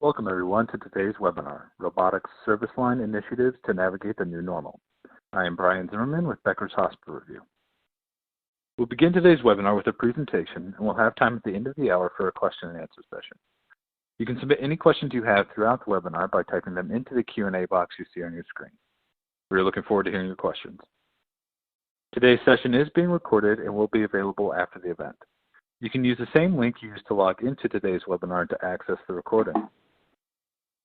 Welcome everyone to today's webinar, Robotics Service Line Initiatives to Navigate the New Normal. I am Brian Zimmerman with Becker's Hospital Review. We'll begin today's webinar with a presentation, and we'll have time at the end of the hour for a question and answer session. You can submit any questions you have throughout the webinar by typing them into the Q&A box you see on your screen. We're looking forward to hearing your questions. Today's session is being recorded and will be available after the event. You can use the same link you used to log into today's webinar to access the recording.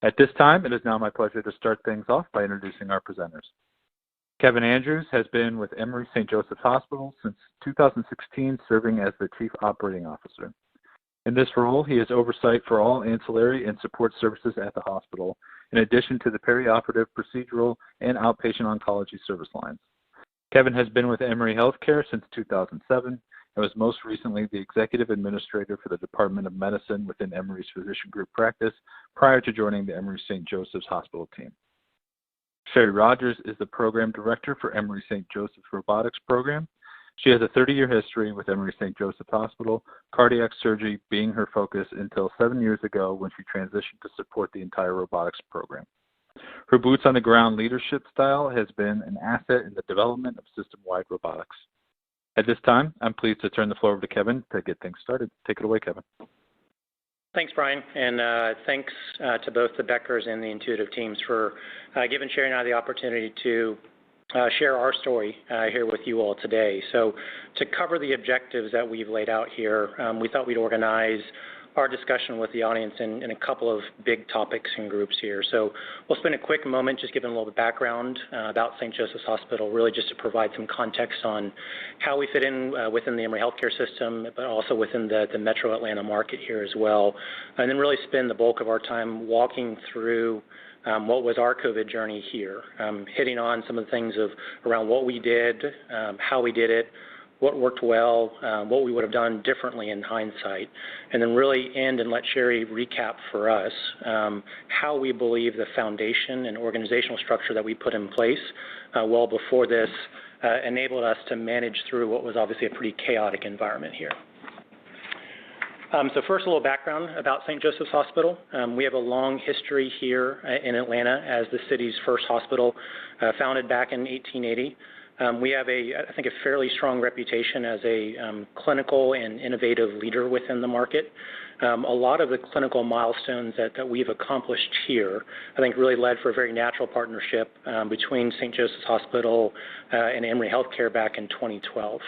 At this time, it is now my pleasure to start things off by introducing our presenters. Kevin Andrews has been with Emory St. Joseph's Hospital since 2016, serving as the Chief Operating Officer. In this role, he has oversight for all ancillary and support services at the hospital, in addition to the perioperative, procedural, and outpatient oncology service lines. Kevin has been with Emory Healthcare since 2007, and was most recently the Executive Administrator for the Department of Medicine within Emory's Physician Group practice prior to joining the Emory St. Joseph's Hospital team. Sherry Rogers is the Program Director for Emory St. Joseph's Robotics program. She has a 30-year history with Emory St. Joseph's Hospital, cardiac surgery being her focus until 7 years ago when she transitioned to support the entire robotics program. Her boots-on-the-ground leadership style has been an asset in the development of system-wide robotics. At this time, I'm pleased to turn the floor over to Kevin to get things started. Take it away, Kevin. Thanks, Brian, and thanks to both the Beckers and the Intuitive teams for giving Sherry and I the opportunity to share our story here with you all today. So to cover the objectives that we've laid out here, we thought we'd organize our discussion with the audience in a couple of big topics and groups here. So we'll spend a quick moment just giving a little bit of background about St. Joseph's Hospital, really just to provide some context on how we fit in within the Emory healthcare system, but also within the Metro Atlanta market here as well. And then really spend the bulk of our time walking through what was our COVID journey here, hitting on some of the things around what we did, how we did it, what worked well, what we would have done differently in hindsight, and then really end and let Sherry recap for us how we believe the foundation and organizational structure that we put in place well before this enabled us to manage through what was obviously a pretty chaotic environment here. So first, a little background about St. Joseph's Hospital. We have a long history here in Atlanta as the city's first hospital, founded back in 1880. We have, I think, a fairly strong reputation as a clinical and innovative leader within the market. A lot of the clinical milestones that we've accomplished here, I think, really led for a very natural partnership between St. Joseph's Hospital and Emory Healthcare back in 2012.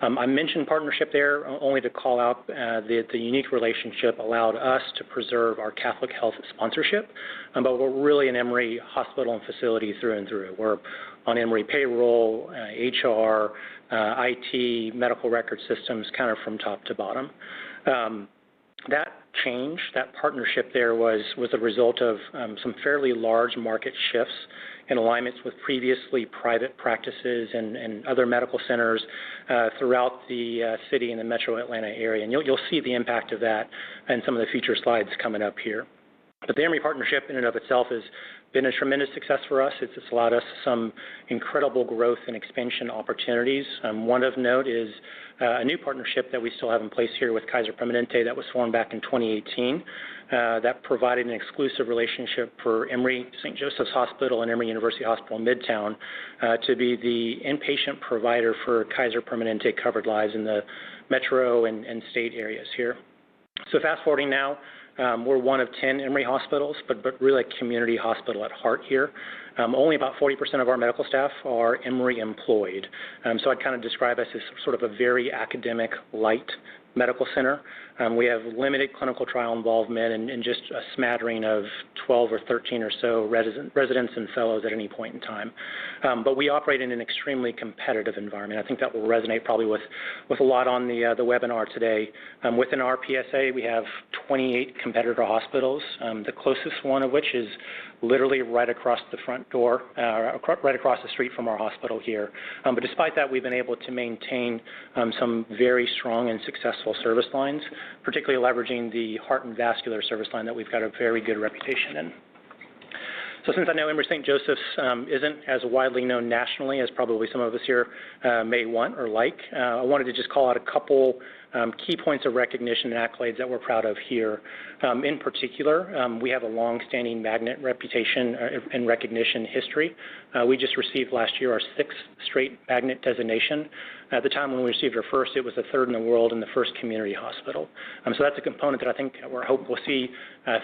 I mentioned partnership there only to call out the unique relationship allowed us to preserve our Catholic health sponsorship, but we're really an Emory hospital and facility through and through. We're on Emory payroll, HR, IT, medical record systems, kind of from top to bottom. That change, that partnership there was a result of some fairly large market shifts in alignments with previously private practices and other medical centers throughout the city and the Metro Atlanta area. And you'll see the impact of that in some of the future slides coming up here. But the Emory partnership in and of itself has been a tremendous success for us. It's allowed us some incredible growth and expansion opportunities. One of note is a new partnership that we still have in place here with Kaiser Permanente that was formed back in 2018 that provided an exclusive relationship for Emory St. Joseph's Hospital and Emory University Hospital in Midtown to be the inpatient provider for Kaiser Permanente covered lives in the metro and state areas here. So fast forwarding now, we're one of 10 Emory hospitals, but really a community hospital at heart here. Only about 40% of our medical staff are Emory employed. So I'd kind of describe us as sort of a very academic light medical center. We have limited clinical trial involvement and just a smattering of 12 or 13 or so residents and fellows at any point in time. But we operate in an extremely competitive environment. I think that will resonate probably with a lot on the webinar today. Within our PSA, we have 28 competitor hospitals, the closest one of which is literally right across the front door, right across the street from our hospital here. But despite that, we've been able to maintain some very strong and successful service lines, particularly leveraging the heart and vascular service line that we've got a very good reputation in. So since I know Emory St. Joseph's isn't as widely known nationally as probably some of us here may want or like, I wanted to just call out a couple key points of recognition and accolades that we're proud of here. In particular, we have a long-standing magnet reputation and recognition history. We just received last year our 6th straight magnet designation. At the time when we received our first, it was the 3rd in the world and the first community hospital. So that's a component that I think we'll see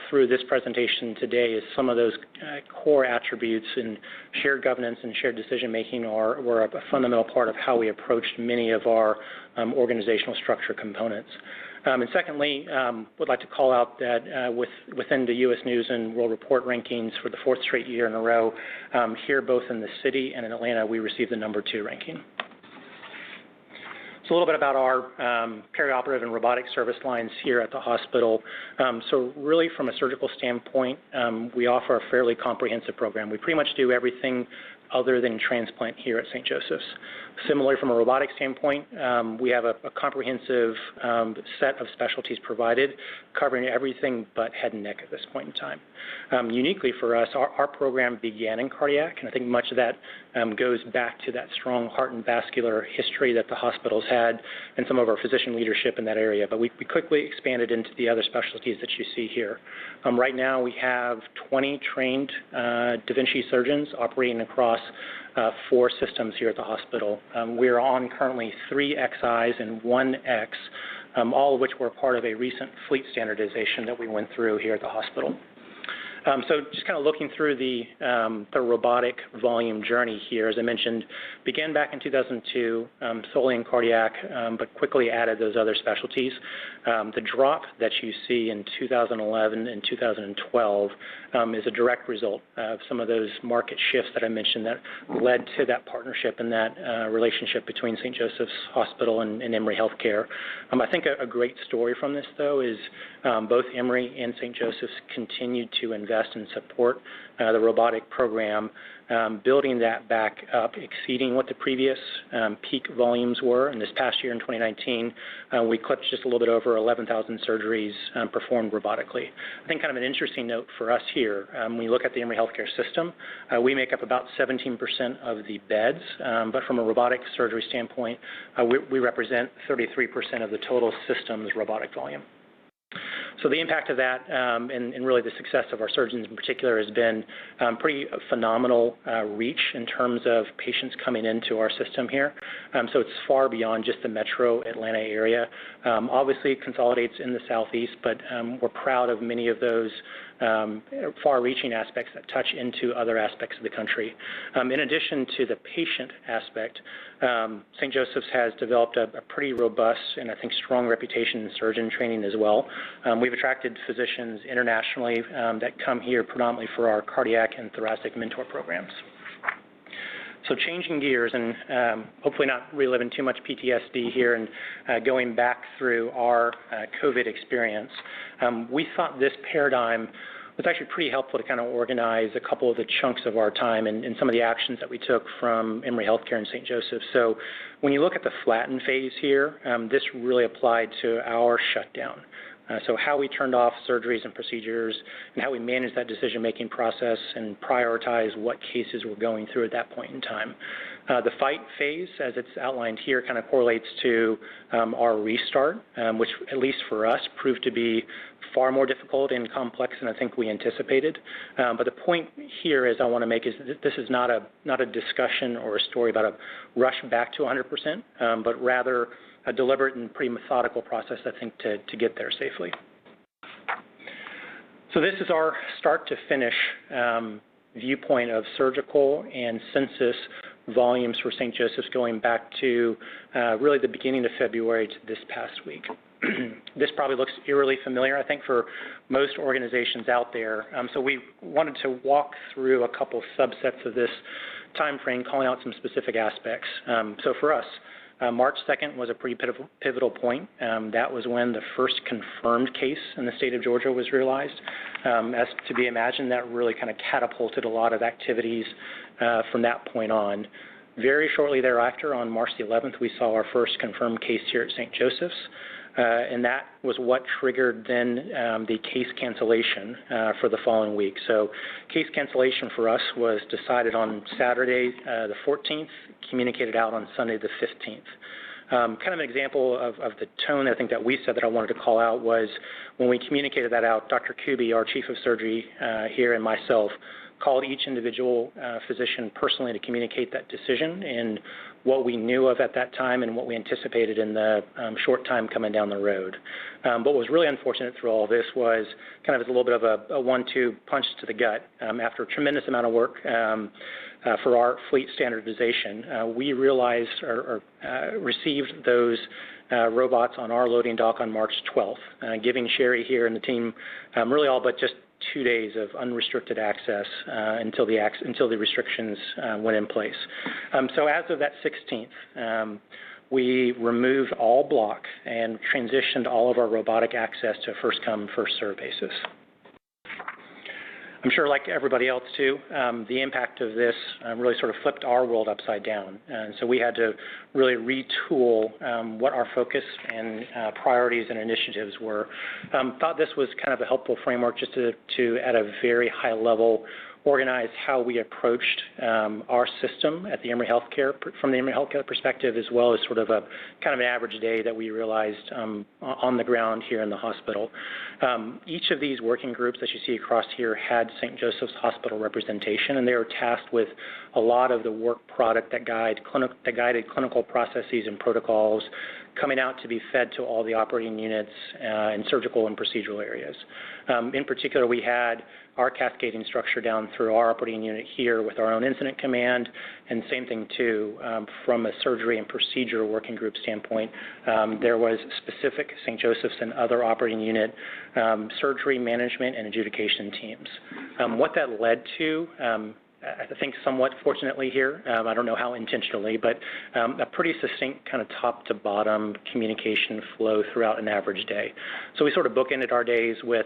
through this presentation today is some of those core attributes in shared governance and shared decision-making were a fundamental part of how we approached many of our organizational structure components. And secondly, would like to call out that within the U.S. News and World Report rankings for the 4th straight year in a row, here both in the city and in Atlanta, we received the number 2 ranking. So a little bit about our perioperative and robotic service lines here at the hospital. So really from a surgical standpoint, we offer a fairly comprehensive program. We pretty much do everything other than transplant here at St. Joseph's. Similarly, from a robotic standpoint, we have a comprehensive set of specialties provided, covering everything but head and neck at this point in time. Uniquely for us, our program began in cardiac, and I think much of that goes back to that strong heart and vascular history that the hospitals had and some of our physician leadership in that area. But we quickly expanded into the other specialties that you see here. Right now, we have 20 trained Da Vinci surgeons operating across 4 systems here at the hospital. We're on currently 3 XIs and 1 X, all of which were part of a recent fleet standardization that we went through here at the hospital. So just kind of looking through the robotic volume journey here, as I mentioned, began back in 2002, solely in cardiac, but quickly added those other specialties. The drop that you see in 2011 and 2012 is a direct result of some of those market shifts that I mentioned that led to that partnership and that relationship between St. Joseph's Hospital and Emory Healthcare. I think a great story from this, though, is both Emory and St. Joseph's continued to invest and support the robotic program, building that back up, exceeding what the previous peak volumes were. And this past year in 2019, we clipped just a little bit over 11,000 surgeries performed robotically. I think kind of an interesting note for us here, when you look at the Emory Healthcare system, we make up about 17% of the beds, but from a robotic surgery standpoint, we represent 33% of the total system's robotic volume. So the impact of that and really the success of our surgeons in particular has been pretty phenomenal reach in terms of patients coming into our system here. So it's far beyond just the metro Atlanta area. Obviously, it consolidates in the southeast, but we're proud of many of those far-reaching aspects that touch into other aspects of the country. In addition to the patient aspect, St. Joseph's has developed a pretty robust and I think strong reputation in surgeon training as well. We've attracted physicians internationally that come here predominantly for our cardiac and thoracic mentor programs. So changing gears and hopefully not reliving too much PTSD here and going back through our COVID experience, we thought this paradigm was actually pretty helpful to kind of organize a couple of the chunks of our time and some of the actions that we took from Emory Healthcare and St. Joseph's. So when you look at the flatten phase here, this really applied to our shutdown. So how we turned off surgeries and procedures and how we managed that decision-making process and prioritized what cases we're going through at that point in time. The fight phase, as it's outlined here, kind of correlates to our restart, which at least for us proved to be far more difficult and complex than I think we anticipated. But the point here is I want to make is that this is not a discussion or a story about a rush back to 100%, but rather a deliberate and pretty methodical process, I think, to get there safely. So this is our start to finish viewpoint of surgical and census volumes for St. Joseph's going back to really the beginning of February to this past week. This probably looks eerily familiar, I think, for most organizations out there. So we wanted to walk through a couple subsets of this time frame, calling out some specific aspects. So for us, March 2nd was a pretty pivotal point. That was when the first confirmed case in the state of Georgia was realized. As to be imagined, that really kind of catapulted a lot of activities from that point on. Very shortly thereafter, on March the 11th, we saw our first confirmed case here at St. Joseph's. And that was what triggered then the case cancellation for the following week. So case cancellation for us was decided on Saturday the 14th, communicated out on Sunday the 15th. Kind of an example of the tone I think that we said that I wanted to call out was when we communicated that out, Dr. Kuby, our chief of surgery here, and myself called each individual physician personally to communicate that decision and what we knew of at that time and what we anticipated in the short time coming down the road. But what was really unfortunate through all of this was kind of as a little bit of a 1-2 punch to the gut. After a tremendous amount of work for our fleet standardization, we realized or received those robots on our loading dock on March 12th, giving Sherry here and the team really all but just 2 days of unrestricted access until the restrictions went in place. So as of that 16th, we removed all block and transitioned all of our robotic access to a first-come, first-served basis. I'm sure, like everybody else too, the impact of this really sort of flipped our world upside down. And so we had to really retool what our focus and priorities and initiatives were. Thought this was kind of a helpful framework just to at a very high level, organize how we approached our system at the Emory Healthcare, from the Emory Healthcare perspective, as well as sort of a kind of an average day that we realized on the ground here in the hospital. Each of these working groups that you see across here had St. Joseph's Hospital representation, and they were tasked with a lot of the work product that guided clinical processes and protocols coming out to be fed to all the operating units and surgical and procedural areas. In particular, we had our cascading structure down through our operating unit here with our own incident command, and same thing too from a surgery and procedure working group standpoint. There was specific St. Joseph's and other operating unit surgery management and adjudication teams. What that led to, I think somewhat fortunately here, I don't know how intentionally, but a pretty succinct kind of top to bottom communication flow throughout an average day. So we sort of bookended our days with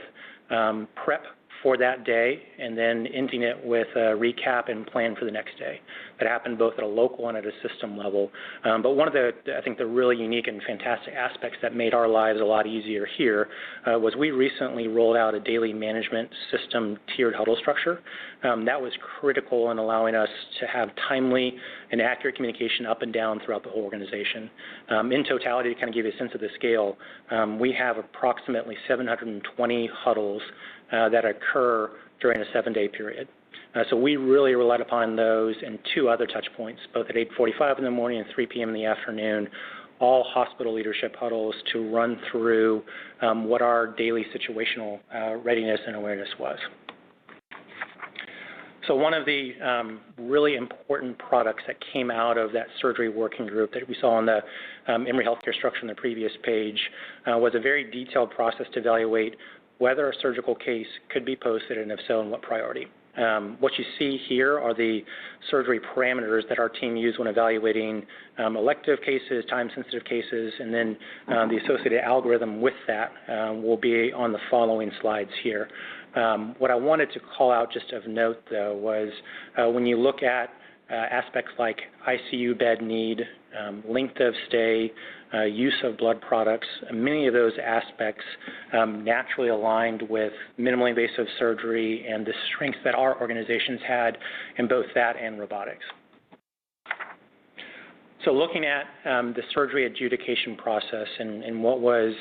prep for that day and then ending it with a recap and plan for the next day. That happened both at a local and at a system level. But one of the, I think, the really unique and fantastic aspects that made our lives a lot easier here was we recently rolled out a daily management system tiered huddle structure. That was critical in allowing us to have timely and accurate communication up and down throughout the whole organization. In totality, to kind of give you a sense of the scale, we have approximately 720 huddles that occur during a 7-day period. So we really relied upon those and 2 other touch points, both at 8:45 in the morning and 3 p.m. in the afternoon, all hospital leadership huddles to run through what our daily situational readiness and awareness was. So one of the really important products that came out of that surgery working group that we saw on the Emory Healthcare structure on the previous page was a very detailed process to evaluate whether a surgical case could be posted, and if so, in what priority. What you see here are the surgery parameters that our team used when evaluating elective cases, time-sensitive cases, and then the associated algorithm with that will be on the following slides here. What I wanted to call out just of note, though, was when you look at aspects like ICU bed need, length of stay, use of blood products, many of those aspects naturally aligned with minimally invasive surgery and the strengths that our organizations had in both that and robotics. So looking at the surgery adjudication process and what was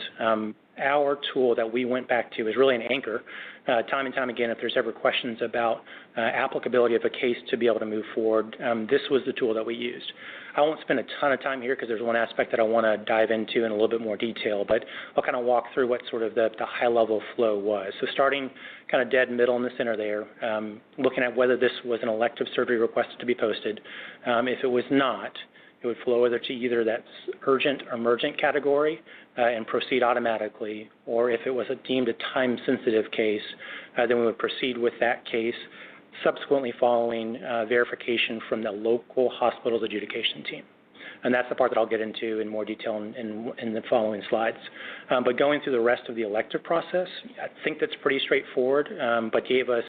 our tool that we went back to is really an anchor. Time and time again, if there's ever questions about applicability of a case to be able to move forward, this was the tool that we used. I won't spend a ton of time here because there's one aspect that I want to dive into in a little bit more detail, but I'll kind of walk through what sort of the high-level flow was. So starting kind of dead middle in the center there, looking at whether this was an elective surgery requested to be posted. If it was not, it would flow to either that urgent or emergent category and proceed automatically, or if it was deemed a time-sensitive case, then we would proceed with that case, subsequently following verification from the local hospital's adjudication team. And that's the part that I'll get into in more detail in the following slides. But going through the rest of the elective process, I think that's pretty straightforward, but gave us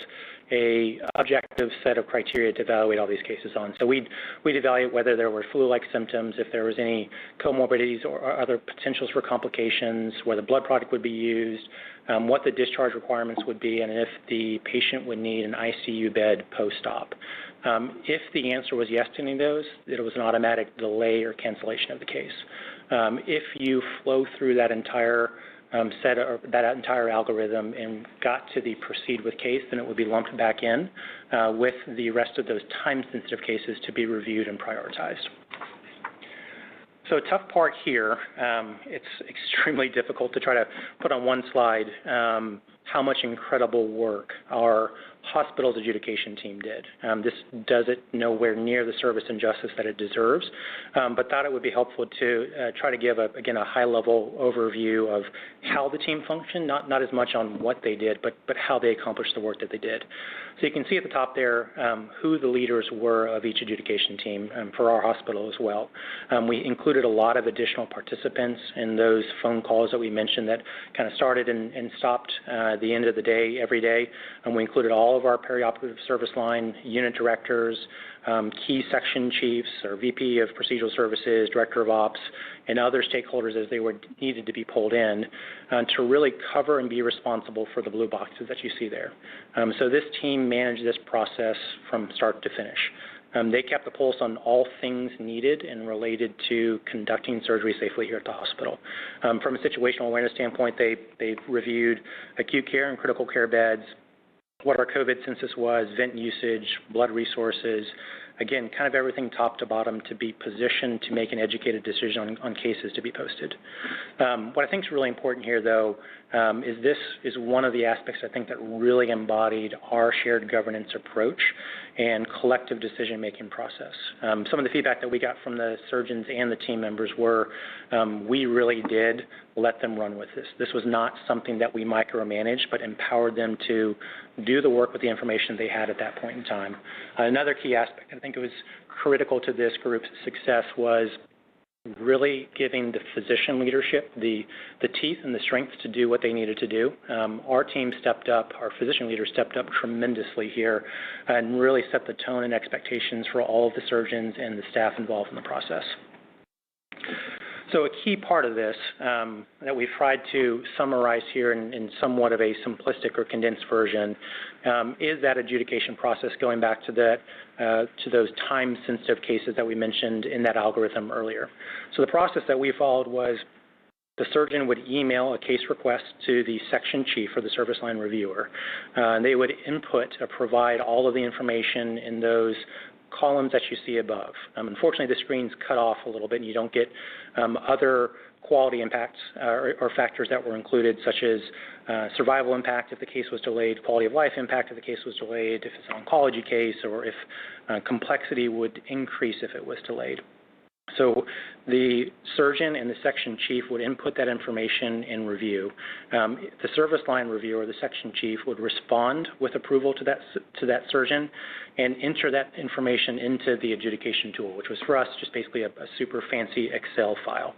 a objective set of criteria to evaluate all these cases on. So we'd evaluate whether there were flu-like symptoms, if there was any comorbidities or other potentials for complications, where the blood product would be used, what the discharge requirements would be, and if the patient would need an ICU bed post-op. If the answer was yes to any of those, it was an automatic delay or cancellation of the case. If you flow through that entire that entire algorithm and got to the proceed with case, then it would be lumped back in with the rest of those time-sensitive cases to be reviewed and prioritized. So tough part here, it's extremely difficult to try to put on one slide how much incredible work our hospital's adjudication team did. This does it nowhere near the service and justice that it deserves, but thought it would be helpful to try to give, again, a high-level overview of how the team functioned, not as much on what they did, but how they accomplished the work that they did. So you can see at the top there who the leaders were of each adjudication team for our hospital as well. We included a lot of additional participants in those phone calls that we mentioned that kind of started and stopped at the end of the day, every day, and we included all of our perioperative service line unit directors, key section chiefs or VP of procedural services, director of ops, and other stakeholders as they were needed to be pulled in to really cover and be responsible for the blue boxes that you see there. So this team managed this process from start to finish. They kept the pulse on all things needed and related to conducting surgery safely here at the hospital. From a situational awareness standpoint, they reviewed acute care and critical care beds, what our COVID census was, vent usage, blood resources, again, kind of everything top to bottom to be positioned to make an educated decision on cases to be posted. What I think is really important here, though, is this is one of the aspects I think that really embodied our shared governance approach and collective decision-making process. Some of the feedback that we got from the surgeons and the team members were we really did let them run with this. This was not something that we micromanaged, but empowered them to do the work with the information they had at that point in time. Another key aspect, I think it was critical to this group's success, was really giving the physician leadership the teeth and the strength to do what they needed to do. Our team stepped up, our physician leaders stepped up tremendously here and really set the tone and expectations for all of the surgeons and the staff involved in the process. So a key part of this that we've tried to summarize here in somewhat of a simplistic or condensed version is that adjudication process going back to those time-sensitive cases that we mentioned in that algorithm earlier. So the process that we followed was the surgeon would email a case request to the section chief or the service line reviewer. They would input or provide all of the information in those columns that you see above. Unfortunately, the screen's cut off a little bit, and you don't get other quality impacts or factors that were included, such as survival impact if the case was delayed, quality of life impact if the case was delayed, if it's an oncology case, or if complexity would increase if it was delayed. So the surgeon and the section chief would input that information in review. The service line reviewer or the section chief would respond with approval to that surgeon and enter that information into the adjudication tool, which was for us just basically a super fancy Excel file.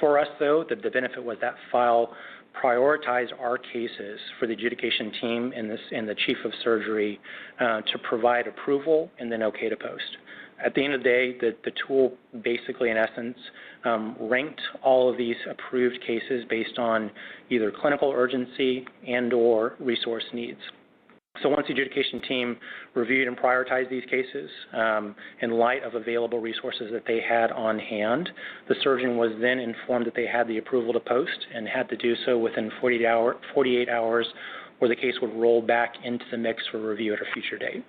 For us, though, the benefit was that file prioritized our cases for the adjudication team and the chief of surgery to provide approval and then okay to post. At the end of the day, the tool basically, in essence, ranked all of these approved cases based on either clinical urgency and or resource needs. So once the adjudication team reviewed and prioritized these cases in light of available resources that they had on hand, the surgeon was then informed that they had the approval to post and had to do so within 48 hours, or the case would roll back into the mix for review at a future date.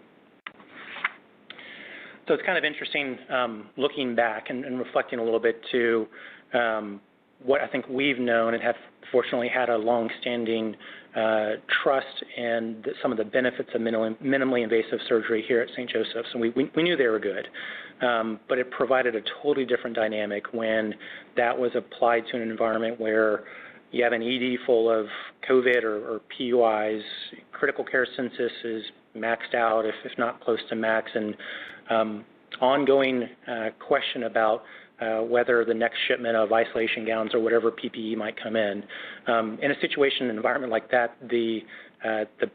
So it's kind of interesting looking back and reflecting a little bit to what I think we've known and have fortunately had a long-standing trust in some of the benefits of minimally invasive surgery here at St. Joseph's. And we knew they were good, but it provided a totally different dynamic when that was applied to an environment where you have an ED full of COVID or PUIs, critical care census is maxed out, if not close to max, and ongoing question about whether the next shipment of isolation gowns or whatever PPE might come in. In a situation, an environment like that, the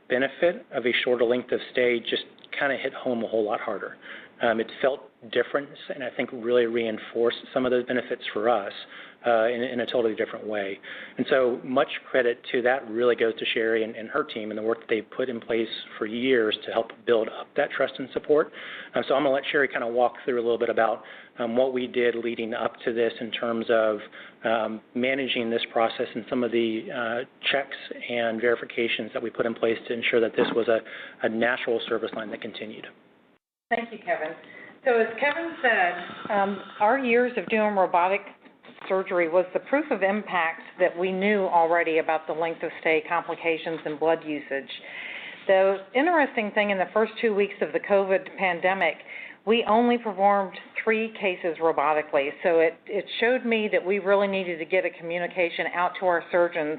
benefit of a shorter length of stay just kind of hit home a whole lot harder. It felt different, and I think really reinforced some of those benefits for us in a totally different way. And so much credit to that really goes to Sherry and her team and the work that they've put in place for years to help build up that trust and support. So I'm going to let Sherry kind of walk through a little bit about what we did leading up to this in terms of managing this process and some of the checks and verifications that we put in place to ensure that this was a natural service line that continued. Thank you, Kevin. So as Kevin said, our years of doing robotic surgery was the proof of impact that we knew already about the length of stay, complications, and blood usage. The interesting thing, in the first 2 weeks of the COVID pandemic, we only performed 3 cases robotically. So it showed me that we really needed to get a communication out to our surgeons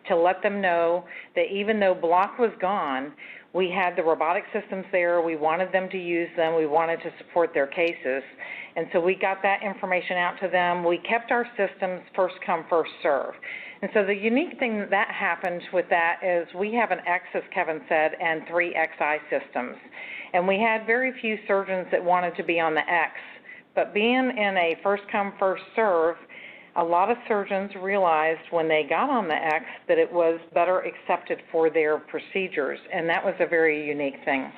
to let them know that even though block was gone, we had the robotic systems there. We wanted them to use them. We wanted to support their cases. And so we got that information out to them. We kept our systems first come, first serve. And so the unique thing that happened with that is we have an X, as Kevin said, and 3 XI systems. And we had very few surgeons that wanted to be on the X. But being in a first come, first serve, a lot of surgeons realized when they got on the X that it was better accepted for their procedures, and that was a very unique thing.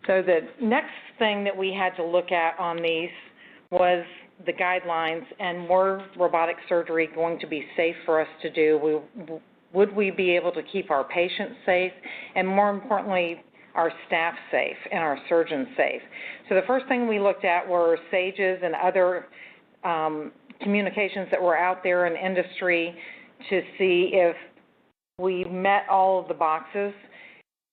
So the next thing that we had to look at on these was the guidelines, and were robotic surgery going to be safe for us to do? Would we be able to keep our patients safe, and more importantly, our staff safe and our surgeons safe? So the first thing we looked at were SAGEs and other communications that were out there in industry to see if we met all of the boxes.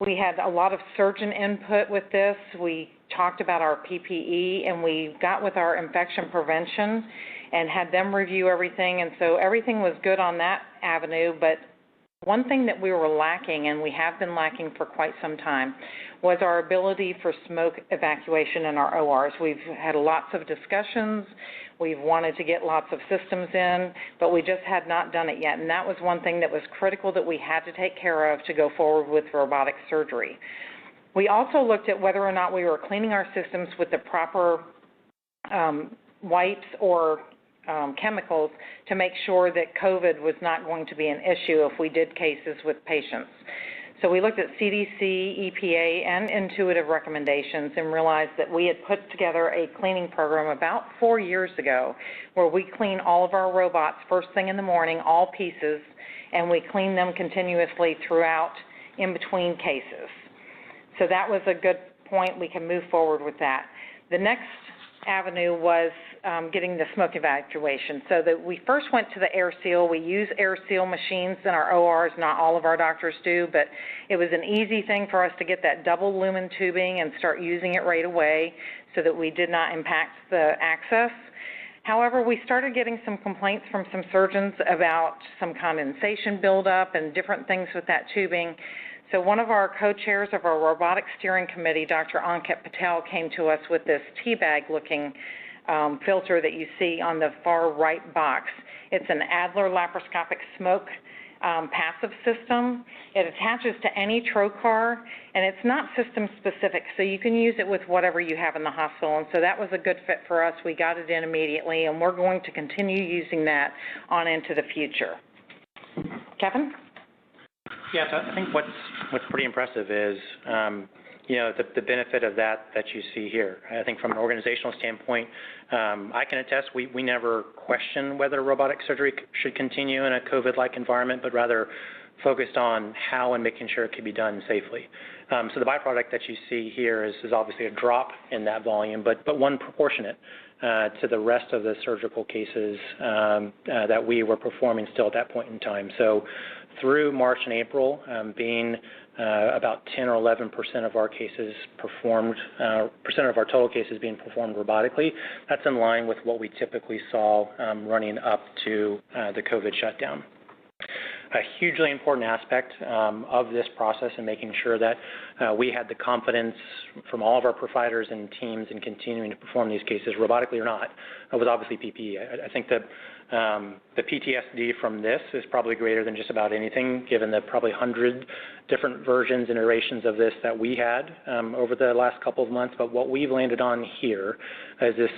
We had a lot of surgeon input with this. We talked about our PPE, and we got with our infection prevention and had them review everything, and so everything was good on that avenue. But one thing that we were lacking, and we have been lacking for quite some time, was our ability for smoke evacuation in our ORs. We've had lots of discussions. We've wanted to get lots of systems in, but we just had not done it yet. And that was one thing that was critical that we had to take care of to go forward with robotic surgery. We also looked at whether or not we were cleaning our systems with the proper wipes or chemicals to make sure that COVID was not going to be an issue if we did cases with patients. So we looked at CDC, EPA, and intuitive recommendations and realized that we had put together a cleaning program about 4 years ago where we clean all of our robots first thing in the morning, all pieces, and we clean them continuously throughout in between cases. So that was a good point. We can move forward with that. The next avenue was getting the smoke evacuation. So that we first went to the air seal. We use air seal machines in our ORs. Not all of our doctors do, but it was an easy thing for us to get that double lumen tubing and start using it right away so that we did not impact the access. However, we started getting some complaints from some surgeons about some condensation buildup and different things with that tubing. So one of our co-chairs of our robotic steering committee, Dr. Ankit Patel, came to us with this teabag-looking filter that you see on the far right box. It's an Adler laparoscopic smoke passive system. It attaches to any trocar, and it's not system-specific, so you can use it with whatever you have in the hospital. And so that was a good fit for us. We got it in immediately, and we're going to continue using that on into the future. Kevin? Yeah, so I think what's pretty impressive is, the benefit of that you see here. I think from an organizational standpoint, I can attest we never question whether robotic surgery should continue in a COVID-like environment, but rather focused on how and making sure it can be done safely. So the byproduct that you see here is obviously a drop in that volume, but one proportionate to the rest of the surgical cases that we were performing still at that point in time. So through March and April, being about 10 or 11% of our cases performed, percent of our total cases being performed robotically, that's in line with what we typically saw running up to the COVID shutdown. A hugely important aspect of this process and making sure that we had the confidence from all of our providers and teams in continuing to perform these cases, robotically or not, was obviously PPE. I think that The PTSD from this is probably greater than just about anything, given the probably 100 different versions and iterations of this that we had over the last couple of months. But what we've landed on here is this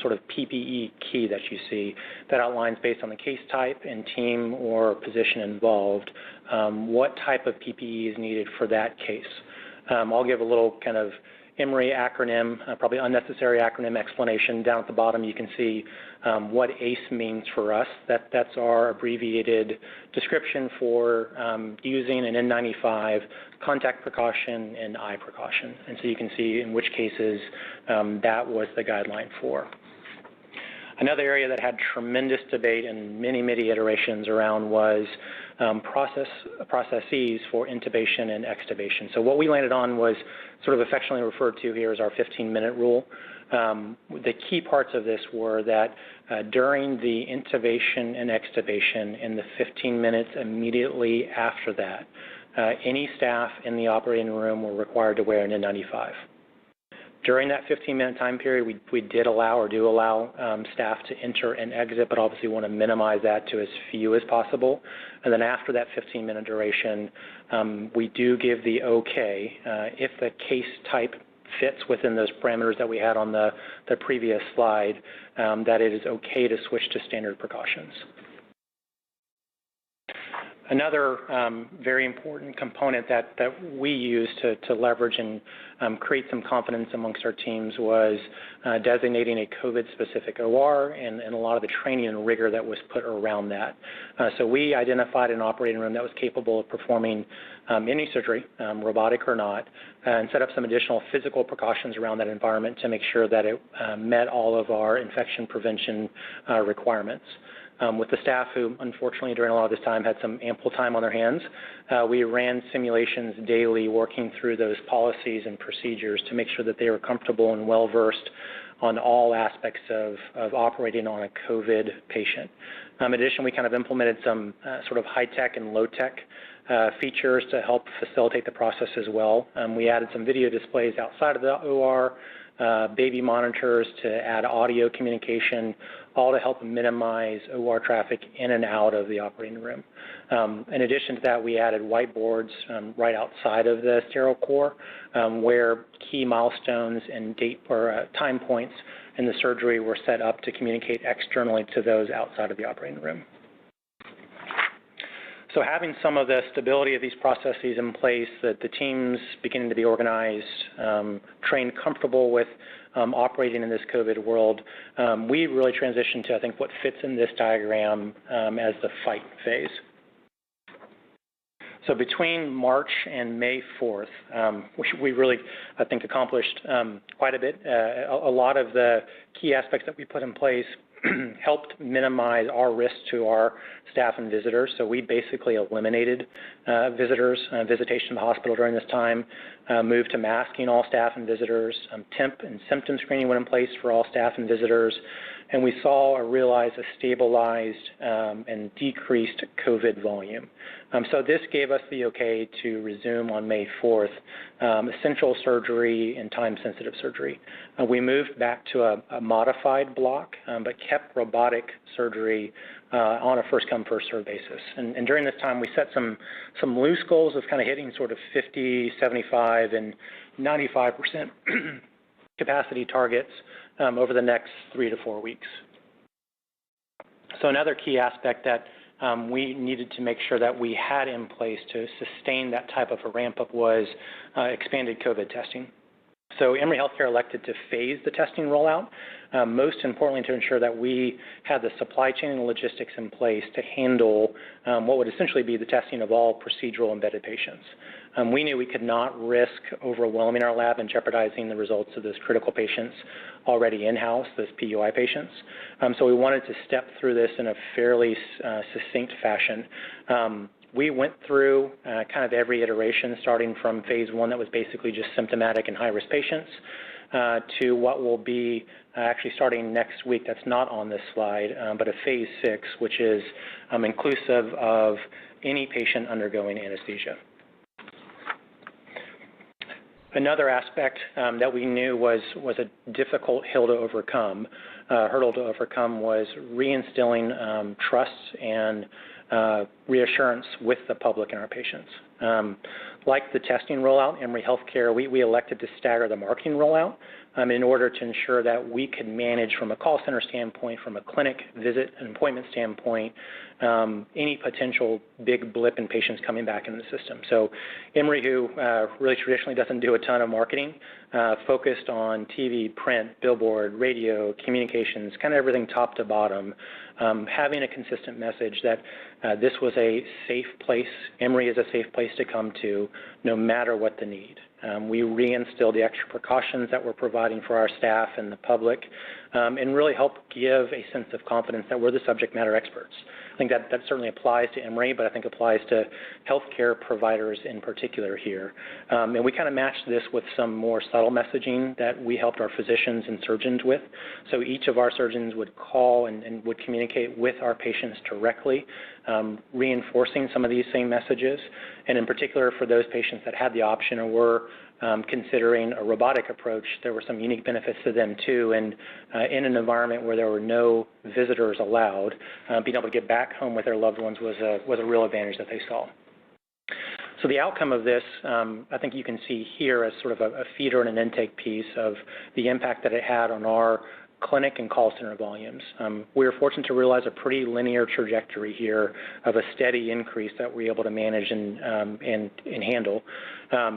sort of PPE key that you see that outlines, based on the case type and team or position involved, what type of PPE is needed for that case. I'll give a little kind of Emory acronym, probably unnecessary acronym explanation. Down at the bottom, you can see what ACE means for us. That's our abbreviated description for using an N95, contact precaution, and eye precaution. And so you can see in which cases that was the guideline for. Another area that had tremendous debate and many iterations around was processes for intubation and extubation. So what we landed on was sort of affectionately referred to here as our 15-minute rule. The key parts of this were that during the intubation and extubation, in the 15 minutes immediately after that, any staff in the operating room were required to wear an N95. During that 15-minute time period, we did allow or do allow staff to enter and exit, but obviously want to minimize that to as few as possible. And then after that 15-minute duration, we do give the okay if the case type fits within those parameters that we had on the previous slide, that it is okay to switch to standard precautions. Another very important component that we use to leverage and create some confidence amongst our teams was designating a COVID-specific OR and a lot of the training and rigor that was put around that. So we identified an operating room that was capable of performing any surgery, robotic or not, and set up some additional physical precautions around that environment to make sure that it met all of our infection prevention requirements. With the staff who, unfortunately, during a lot of this time had some ample time on their hands, we ran simulations daily working through those policies and procedures to make sure that they were comfortable and well-versed on all aspects of operating on a COVID patient. In addition, we kind of implemented some sort of high-tech and low-tech features to help facilitate the process as well. We added some video displays outside of the OR, baby monitors to add audio communication, all to help minimize OR traffic in and out of the operating room. In addition to that, we added whiteboards right outside of the sterile core where key milestones and date or time points in the surgery were set up to communicate externally to those outside of the operating room. So having some of the stability of these processes in place, that the teams beginning to be organized, trained, comfortable with operating in this COVID world, we really transitioned to, I think, what fits in this diagram as the fight phase. So between March and May 4th, we really, I think, accomplished quite a bit. A lot of the key aspects that we put in place helped minimize our risk to our staff and visitors. So we basically eliminated visitors, visitation to the hospital during this time, moved to masking all staff and visitors, temp and symptom screening went in place for all staff and visitors, and we saw or realized a stabilized and decreased COVID volume. So this gave us the okay to resume on May 4th essential surgery and time-sensitive surgery. We moved back to a modified block, but kept robotic surgery on a first-come, first-served basis. And during this time, we set some loose goals of kind of hitting sort of 50, 75, and 95% capacity targets over the next 3 to 4 weeks. So another key aspect that we needed to make sure that we had in place to sustain that type of a ramp-up was expanded COVID testing. So Emory Healthcare elected to phase the testing rollout, most importantly to ensure that we had the supply chain and logistics in place to handle what would essentially be the testing of all procedural embedded patients. We knew we could not risk overwhelming our lab and jeopardizing the results of those critical patients already in-house, those PUI patients. So we wanted to step through this in a fairly succinct fashion. We went through kind of every iteration, starting from phase 1 that was basically just symptomatic and high-risk patients, to what will be actually starting next week, that's not on this slide, but a phase 6, which is inclusive of any patient undergoing anesthesia. Another aspect that we knew was a difficult hill to overcome hurdle to overcome was reinstilling trust and reassurance with the public and our patients. Like the testing rollout, Emory Healthcare, we elected to stagger the marketing rollout in order to ensure that we could manage from a call center standpoint, from a clinic visit and appointment standpoint, any potential big blip in patients coming back into the system. So Emory, who really traditionally doesn't do a ton of marketing, focused on TV, print, billboard, radio, communications, kind of everything top to bottom, having a consistent message that this was a safe place. Emory is a safe place to come to no matter what the need. We reinstilled the extra precautions that we're providing for our staff and the public, and really help give a sense of confidence that we're the subject matter experts. I think that certainly applies to Emory, but I think applies to healthcare providers in particular here. And we kind of matched this with some more subtle messaging that we helped our physicians and surgeons with. So each of our surgeons would call and would communicate with our patients directly, reinforcing some of these same messages. And in particular, for those patients that had the option or were considering a robotic approach, there were some unique benefits to them too. And in an environment where there were no visitors allowed, being able to get back home with their loved ones was a real advantage that they saw. So the outcome of this, I think you can see here as sort of a feeder and an intake piece of the impact that it had on our clinic and call center volumes. We were fortunate to realize a pretty linear trajectory here of a steady increase that we're able to manage and handle.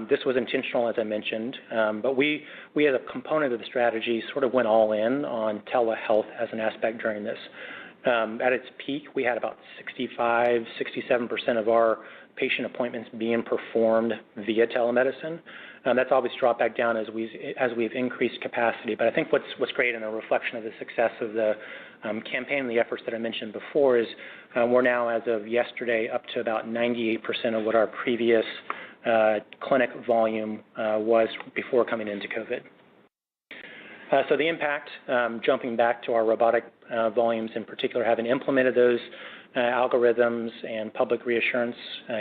This was intentional, as I mentioned, but we as a component of the strategy sort of went all in on telehealth as an aspect during this. At its peak, we had about 65, 67% of our patient appointments being performed via telemedicine. That's always dropped back down as we've increased capacity. But I think what's great and a reflection of the success of the campaign and the efforts that I mentioned before is we're now, as of yesterday, up to about 98% of what our previous clinic volume was before coming into COVID. So the impact, jumping back to our robotic volumes in particular, having implemented those algorithms and public reassurance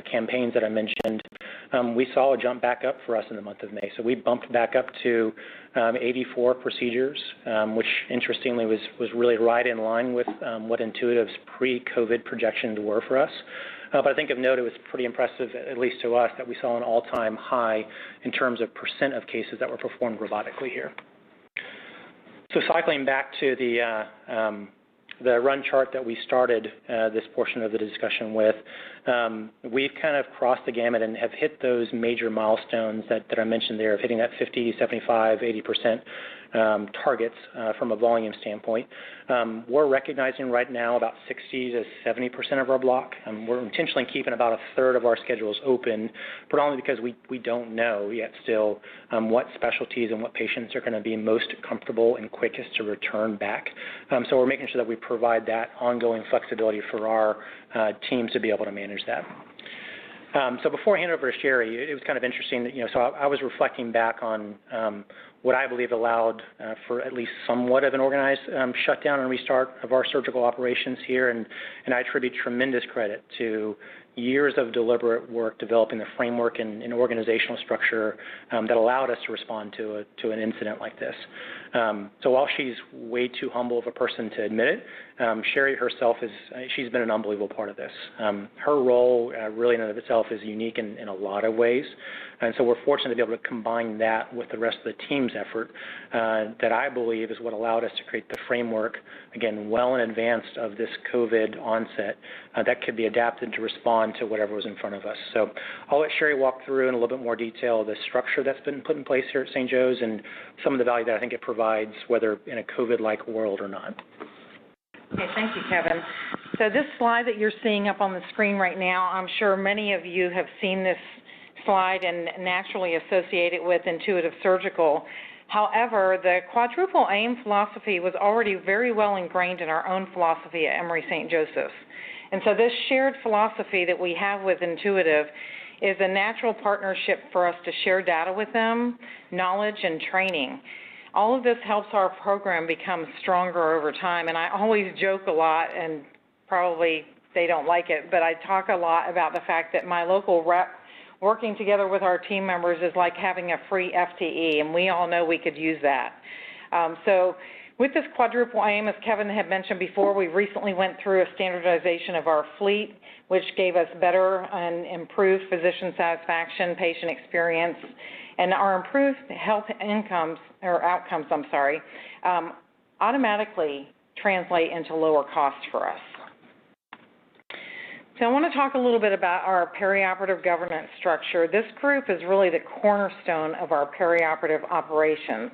campaigns that I mentioned, we saw a jump back up for us in the month of May. So we bumped back up to 84 procedures, which interestingly was really right in line with what Intuitive's pre-COVID projections were for us. But I think of note, it was pretty impressive, at least to us, that we saw an all-time high in terms of percent of cases that were performed robotically here. So cycling back to the run chart that we started this portion of the discussion with, we've kind of crossed the gamut and have hit those major milestones that I mentioned there of hitting that 50, 75, 80% targets from a volume standpoint. We're recognizing right now about 60 to 70% of our block. We're intentionally keeping about a third of our schedules open, predominantly because we don't know yet still what specialties and what patients are going to be most comfortable and quickest to return back. So we're making sure that we provide that ongoing flexibility for our teams to be able to manage that. So before I hand over to Sherry, it was kind of interesting, so I was reflecting back on what I believe allowed for at least somewhat of an organized shutdown and restart of our surgical operations here, and I attribute tremendous credit to years of deliberate work developing the framework and organizational structure that allowed us to respond to an incident like this. So while she's way too humble of a person to admit it, Sherry herself she's been an unbelievable part of this. Her role really in and of itself is unique in a lot of ways, and so we're fortunate to be able to combine that with the rest of the team's effort that I believe is what allowed us to create the framework, again, well in advance of this COVID onset that could be adapted to respond to whatever was in front of us. So I'll let Sherry walk through in a little bit more detail the structure that's been put in place here at St. Joe's and some of the value that I think it provides, whether in a COVID-like world or not. Okay, thank you, Kevin. So this slide that you're seeing up on the screen right now, I'm sure many of you have seen this slide and naturally associate it with Intuitive Surgical. However, the Quadruple Aim philosophy was already very well ingrained in our own philosophy at Emory St. Joseph's. And so this shared philosophy that we have with Intuitive is a natural partnership for us to share data with them, knowledge and training. All of this helps our program become stronger over time, and I always joke a lot, and probably they don't like it, but I talk a lot about the fact that my local rep working together with our team members is like having a free FTE, and we all know we could use that. So With this quadruple aim, as Kevin had mentioned before, we recently went through a standardization of our fleet, which gave us better and improved physician satisfaction, patient experience, and our improved health outcomes, automatically translate into lower costs for us. So I want to talk a little bit about our perioperative governance structure. This group is really the cornerstone of our perioperative operations.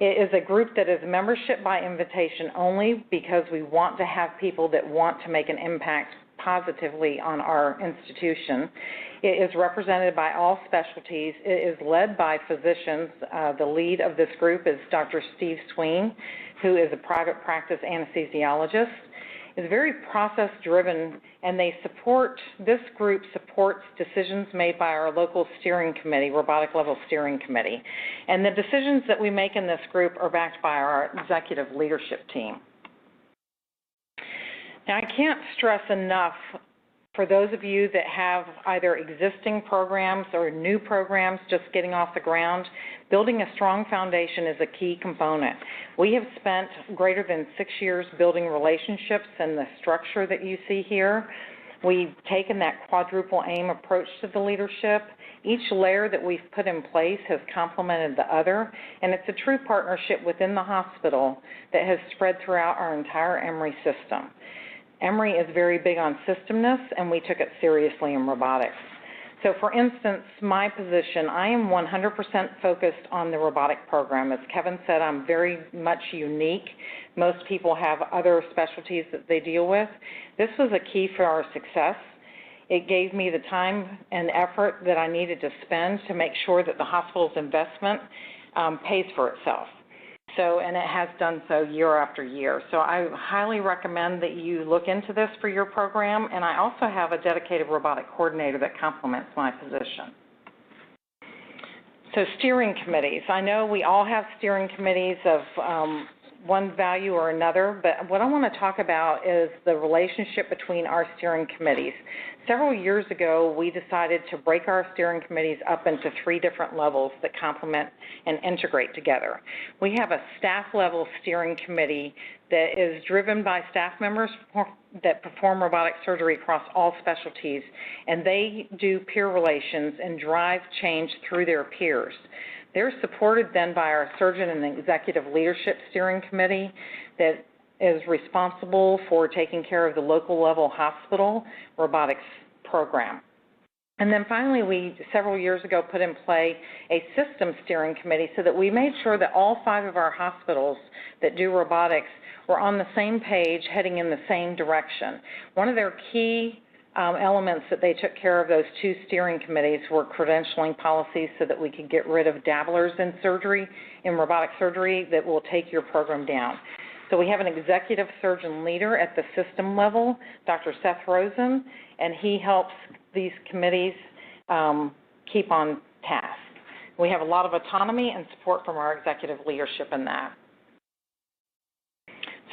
It is a group that is membership by invitation only because we want to have people that want to make an impact positively on our institution. It is represented by all specialties. It is led by physicians. The lead of this group is Dr. Steve Sween, who is a private practice anesthesiologist. It's very process-driven, and this group supports decisions made by our local steering committee, robotic level steering committee. And the decisions that we make in this group are backed by our executive leadership team. Now, I can't stress enough, for those of you that have either existing programs or new programs just getting off the ground, building a strong foundation is a key component. We have spent greater than 6 years building relationships and the structure that you see here. We've taken that quadruple aim approach to the leadership. Each layer that we've put in place has complemented the other, and it's a true partnership within the hospital that has spread throughout our entire Emory system. Emory is very big on systemness, and we took it seriously in robotics. So for instance, my position, I am 100% focused on the robotic program. As Kevin said, I'm very much unique. Most people have other specialties that they deal with. This was a key for our success. It gave me the time and effort that I needed to spend to make sure that the hospital's investment pays for itself. And it has done so year after year. So I highly recommend that you look into this for your program, and I also have a dedicated robotic coordinator that complements my position. So steering committees. I know we all have steering committees of one value or another, but what I want to talk about is the relationship between our steering committees. Several years ago, we decided to break our steering committees up into 3 different levels that complement and integrate together. We have a staff-level steering committee that is driven by staff members that perform robotic surgery across all specialties, and they do peer relations and drive change through their peers. They're supported then by our surgeon and executive leadership steering committee that is responsible for taking care of the local level hospital robotics program. And then finally, we, several years ago, put in play a system steering committee so that we made sure that all 5 of our hospitals that do robotics were on the same page, heading in the same direction. One of their key elements that they took care of, those 2 steering committees, were credentialing policies so that we could get rid of dabblers in surgery, in robotic surgery, that will take your program down. So we have an executive surgeon leader at the system level, Dr. Seth Rosen, and he helps these committees keep on task. We have a lot of autonomy and support from our executive leadership in that.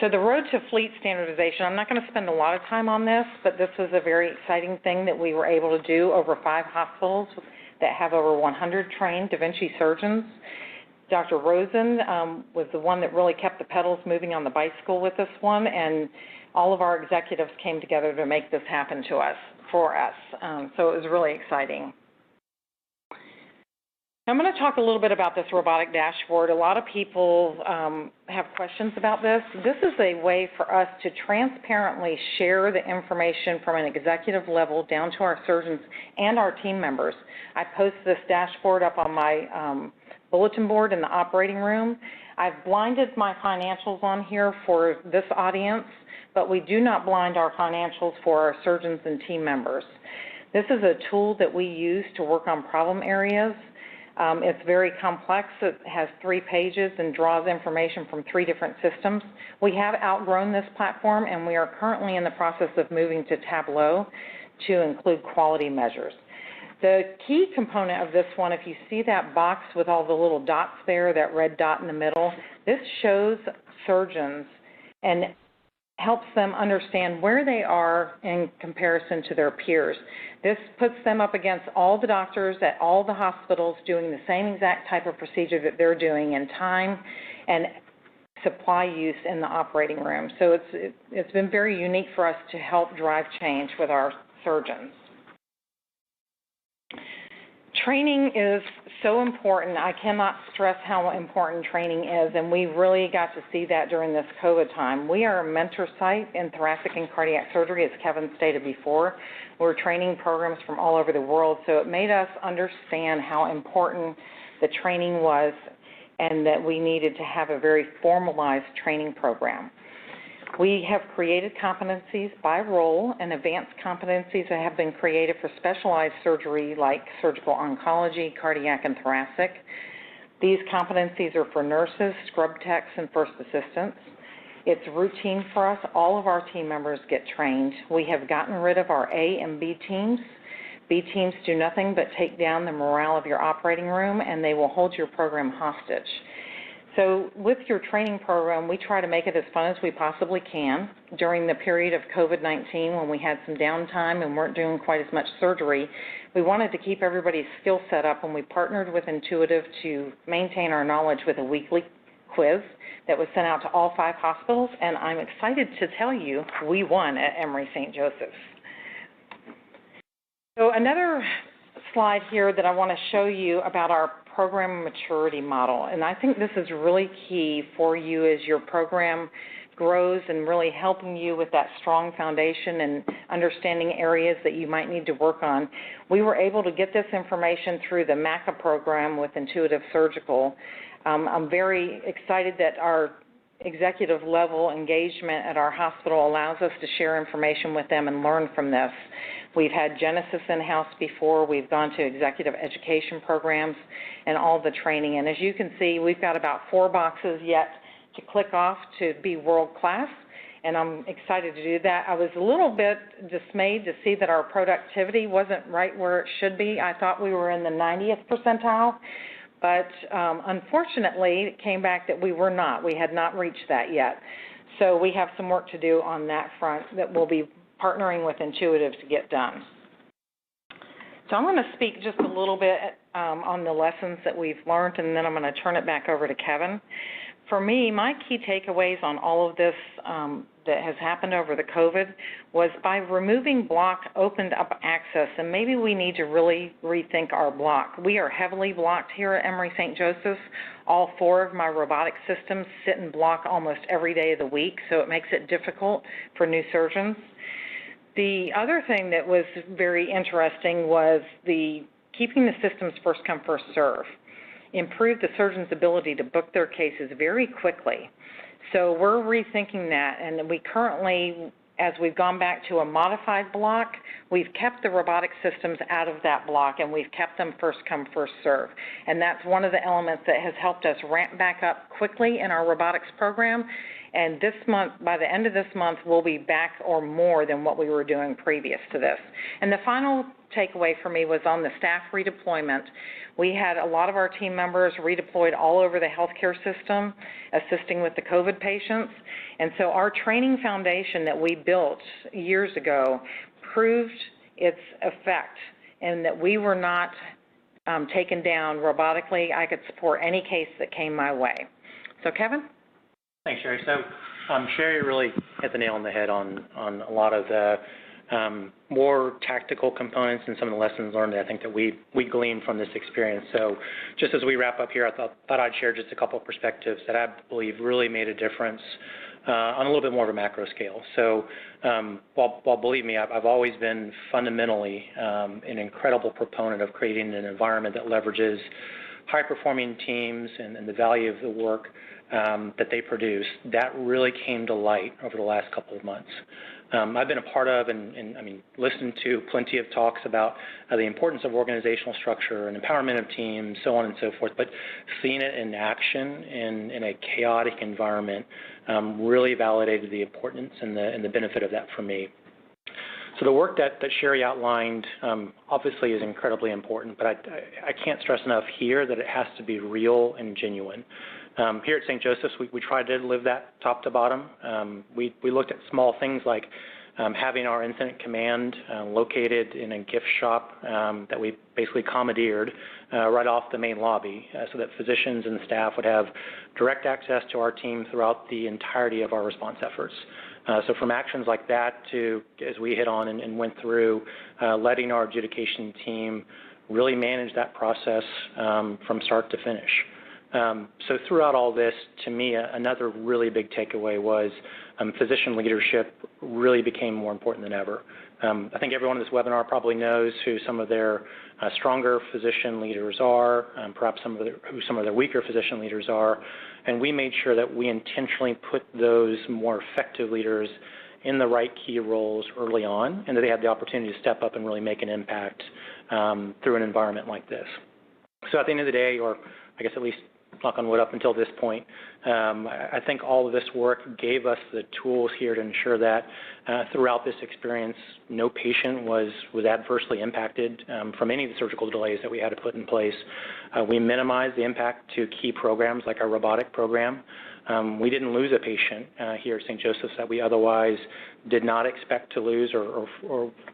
So the road to fleet standardization, I'm not going to spend a lot of time on this, but this was a very exciting thing that we were able to do over 5 hospitals that have over 100 trained Da Vinci surgeons. Dr. Rosen was the one that really kept the pedals moving on the bicycle with this one, and all of our executives came together to make this happen for us. So it was really exciting. I'm going to talk a little bit about this robotic dashboard. A lot of people have questions about this. This is a way for us to transparently share the information from an executive level down to our surgeons and our team members. I post this dashboard up on my bulletin board in the operating room. I've blinded my financials on here for this audience, but we do not blind our financials for our surgeons and team members. This is a tool that we use to work on problem areas. It's very complex. It has 3 pages and draws information from 3 different systems. We have outgrown this platform, and we are currently in the process of moving to Tableau to include quality measures. The key component of this one, if you see that box with all the little dots there, that red dot in the middle, this shows surgeons and helps them understand where they are in comparison to their peers. This puts them up against all the doctors at all the hospitals doing the same exact type of procedure that they're doing in time and supply use in the operating room. So it's been very unique for us to help drive change with our surgeons. Training is so important. I cannot stress how important training is, and we really got to see that during this COVID time. We are a mentor site in thoracic and cardiac surgery, as Kevin stated before. We're training programs from all over the world, so it made us understand how important the training was and that we needed to have a very formalized training program. We have created competencies by role, and advanced competencies that have been created for specialized surgery like surgical oncology, cardiac, and thoracic. These competencies are for nurses, scrub techs, and first assistants. It's routine for us. All of our team members get trained. We have gotten rid of our A and B teams. B teams do nothing but take down the morale of your operating room, and they will hold your program hostage. So with your training program, we try to make it as fun as we possibly can. During the period of COVID-19, when we had some downtime and weren't doing quite as much surgery, we wanted to keep everybody's skill set up, and we partnered with Intuitive to maintain our knowledge with a weekly quiz that was sent out to all 5 hospitals, and I'm excited to tell you we won at Emory St. Joseph's. So another slide here that I want to show you about our program maturity model, and I think this is really key for you as your program grows and really helping you with that strong foundation and understanding areas that you might need to work on. We were able to get this information through the MACA program with Intuitive Surgical. I'm very excited that our executive level engagement at our hospital allows us to share information with them and learn from this. We've had Genesis in-house before. We've gone to executive education programs and all the training. And as you can see, we've got about 4 boxes yet to click off to be world-class, and I'm excited to do that. I was a little bit dismayed to see that our productivity wasn't right where it should be. I thought we were in the 90th percentile, but unfortunately, it came back that we were not. We had not reached that yet. So we have some work to do on that front that we'll be partnering with Intuitive to get done. So I'm going to speak just a little bit on the lessons that we've learned, and then I'm going to turn it back over to Kevin. For me, my key takeaways on all of this that has happened over the COVID was by removing block opened up access, and maybe we need to really rethink our block. We are heavily blocked here at Emory St. Joseph's. All 4 of my robotic systems sit in block almost every day of the week, so it makes it difficult for new surgeons. The other thing that was very interesting was keeping the systems first come, first serve. Improve the surgeon's ability to book their cases very quickly. So we're rethinking that, and we currently, as we've gone back to a modified block, we've kept the robotic systems out of that block, and we've kept them first come, first serve. And that's one of the elements that has helped us ramp back up quickly in our robotics program. And this month, by the end of this month, we'll be back or more than what we were doing previous to this. And the final takeaway for me was on the staff redeployment. We had a lot of our team members redeployed all over the healthcare system, assisting with the COVID patients. And so our training foundation that we built years ago proved its effect, and that we were not taken down robotically. I could support any case that came my way. So Kevin? Thanks, Sherry. So Sherry really hit the nail on the head on a lot of the more tactical components and some of the lessons learned that I think that we gleaned from this experience. So just as we wrap up here, I thought I'd share just a couple of perspectives that I believe really made a difference on a little bit more of a macro scale. So while believe me, I've always been fundamentally an incredible proponent of creating an environment that leverages high-performing teams and the value of the work that they produce, that really came to light over the last couple of months. I've been a part of and listened to plenty of talks about the importance of organizational structure and empowerment of teams, so on and so forth, but seeing it in action in a chaotic environment really validated the importance and the benefit of that for me. So the work that Sherry outlined obviously is incredibly important, but I can't stress enough here that it has to be real and genuine. Here at St. Joseph's, we tried to live that top to bottom. We looked at small things like having our incident command located in a gift shop that we basically commandeered right off the main lobby so that physicians and staff would have direct access to our team throughout the entirety of our response efforts. So from actions like that to, as we hit on and went through, letting our adjudication team really manage that process from start to finish. So throughout all this, to me, another really big takeaway was physician leadership really became more important than ever. I think everyone in this webinar probably knows who some of their stronger physician leaders are, perhaps who some of their weaker physician leaders are, and we made sure that we intentionally put those more effective leaders in the right key roles early on, and that they had the opportunity to step up and really make an impact through an environment like this. So at the end of the day, or I guess at least knock on wood up until this point, I think all of this work gave us the tools here to ensure that throughout this experience, no patient was adversely impacted from any of the surgical delays that we had to put in place. We minimized the impact to key programs like our robotic program. We didn't lose a patient here at St. Joseph's that we otherwise did not expect to lose or